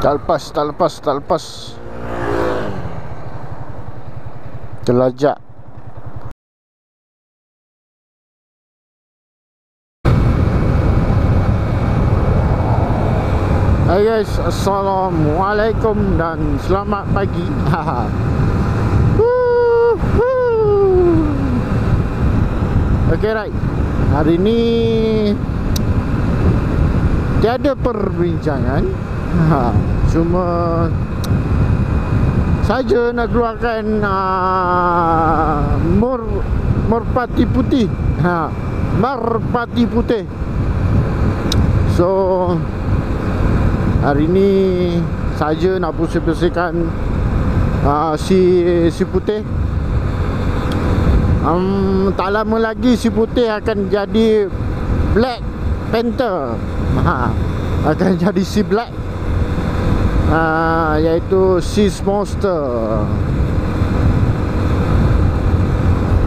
Tak lepas. Terlajak. Hai guys, Assalamualaikum dan selamat pagi. Okay, right. Hari ni tiada perbincangan. Cuma saja nak keluarkan merpati putih. Merpati putih. So hari ni saja nak bersih-bersihkan si putih. Tak lama lagi si putih akan jadi Black Panther. Akan jadi si Black, iaitu Sea Monster.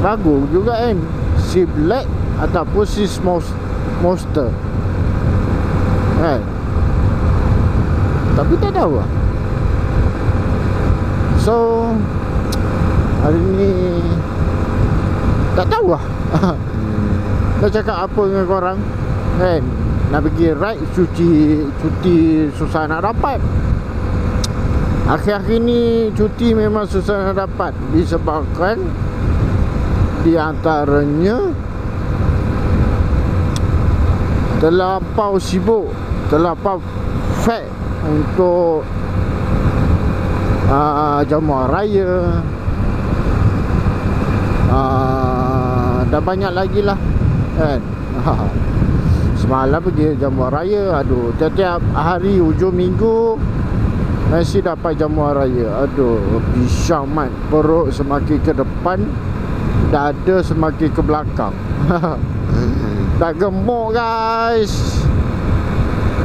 Bagus juga kan, si Black ataupun Sea Monster kan. Tapi tak tahu lah. So hari ni tak tahu lah. Nak cakap apa dengan korang kan. Nak pergi ride, cuti susah nak dapat. Akhir-akhir ni cuti memang susah nak dapat, disebabkan di antaranya terlampau sibuk, terlampau fat untuk jamuan raya, dah banyak lagi lah kan. Semalam pergi jamuan raya. Aduh, tiap-tiap hari hujung minggu masih dapat jamuan raya. Aduh, pisang mat. Perut semakin ke depan, dada semakin ke belakang. Dah gemuk guys.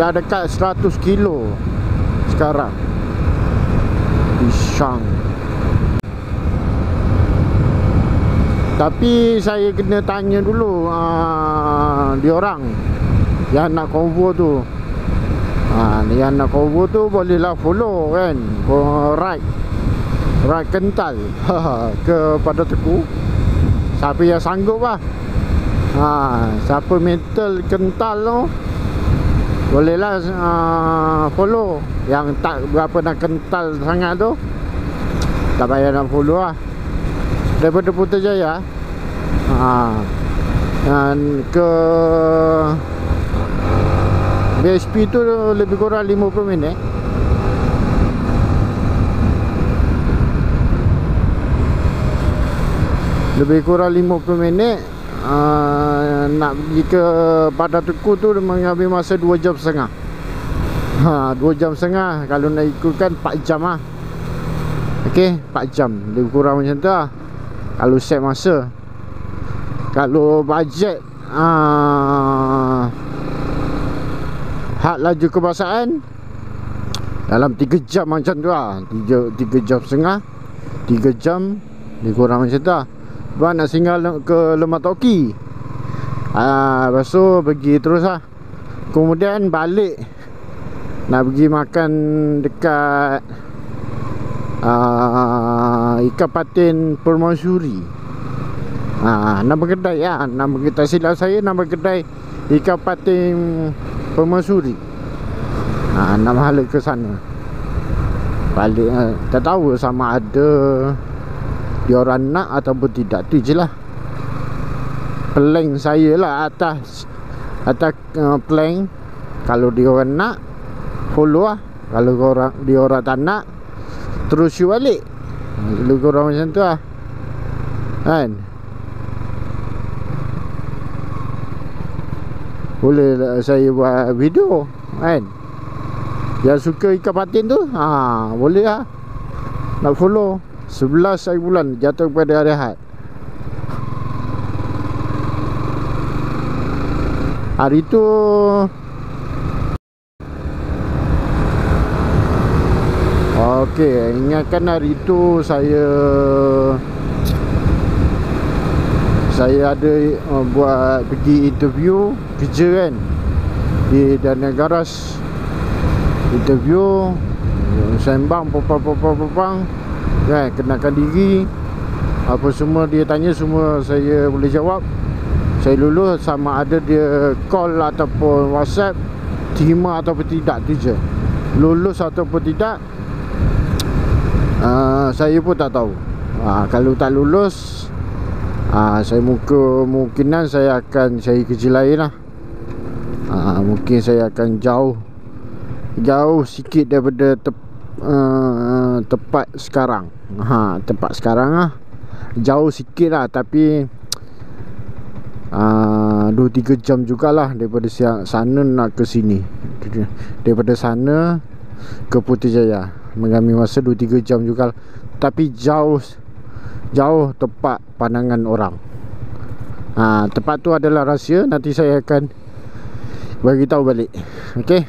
Dah dekat 100 kilo sekarang. Pisang. Tapi saya kena tanya dulu diorang yang nak konvo tu. Yang nak konvo tu bolehlah follow kan. Ride kental kepada Teku. Siapa yang sanggup lah. Siapa mental kental tu, bolehlah follow. Yang tak berapa nak kental sangat tu, tak payah nak follow lah. Daripada Putrajaya dan ke BSP tu lebih kurang 50 minit. Lebih kurang 50 minit. Nak pergi ke Padang Teku tu mengambil masa 2 jam setengah. 2 jam setengah. Kalau nak ikutkan 4 jam lah. Okay, 4 jam. Lebih kurang macam tu lah kalau set masa. Kalau bajet hak laju kebangsaan dalam 3 jam macam tu lah. 3 jam setengah, 3 jam lebih kurang macam tu lah. Sebab nak singgah ke Lemak Toki, lepas tu pergi terus lah. Kemudian balik nak pergi makan dekat ikan patin Permaisuri. Nama kedai ya, nama kedai, silap saya nama kedai ikan patin Permaisuri. Nak hala ke sana. Balik tak tahu sama ada diorang nak ataupun tidak. Tu je lah plan saya lah. Atas plan, kalau diorang nak follow lah. Kalau diorang tak nak, terus shoot balik. Lebih kurang macam tu lah kan. Boleh lah saya buat video kan. Yang suka ikan patin tu boleh lah nak follow. 11 hari bulan jatuh kepada hari Ahad. Hari tu okey, ingatkan hari tu saya ada buat pergi interview kerja kan di Dana Garas. Interview sembang popang kan, kenalkan diri, apa semua dia tanya, semua saya boleh jawab. Saya lulus, sama ada dia call ataupun WhatsApp, terima ataupun tidak tu je. Lulus ataupun tidak, saya pun tak tahu. Kalau tak lulus, saya kemungkinan saya akan cari kerja lain lah. Mungkin saya akan jauh sikit daripada tempat sekarang. Tempat sekarang lah, jauh sikit lah, tapi 2-3 jam jugalah daripada sana nak ke sini. Daripada sana ke Putrajaya mengambil masa 2-3 jam juga, tapi jauh tempat pandangan orang. Tempat tu adalah rahsia, nanti saya akan bagi tahu balik. Okey.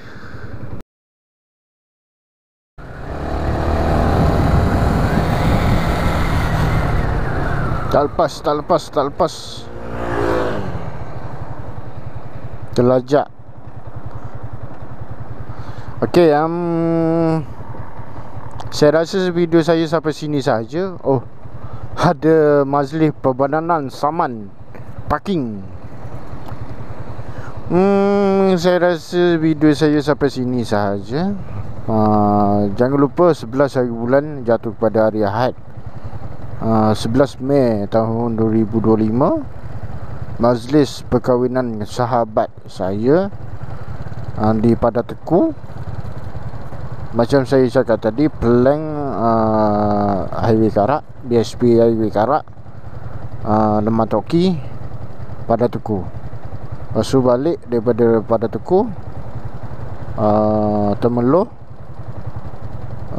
Tak lepas terlajak. Okey, saya rasa video saya sampai sini saja. Ada majlis perbadanan saman parking. Saya rasa video saya sampai sini sahaja. Jangan lupa 11 hari bulan jatuh pada hari Ahad, 11 Mei tahun 2025, majlis perkahwinan sahabat saya di Padat Teku. Macam saya cakap tadi, Pelang Highway Karak, BSP Highway Karak, Lemak Toki, Padat Teku. Lepas tu balik daripada Padat Teku, Temeloh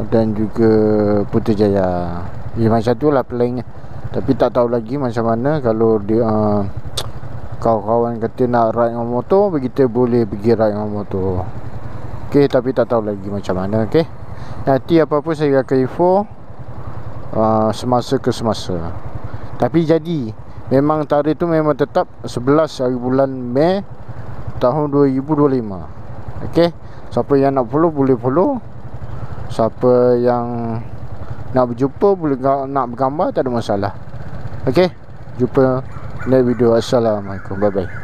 dan juga Putrajaya. Macam tu lah Pelangnya. Tapi tak tahu lagi macam mana. Kalau dia kawan-kawan kata nak ride dengan motor, begitu boleh pergi ride dengan motor. Okey, tapi tak tahu lagi macam mana. Okey, nanti apa-apa saya akan info semasa ke semasa. Tapi jadi, memang tarikh tu memang tetap 11 hari bulan Mei tahun 2025. Okey, siapa yang nak follow boleh follow. Siapa yang nak berjumpa boleh, nak bergambar tak ada masalah. Okey, jumpa next video. Assalamualaikum, bye bye.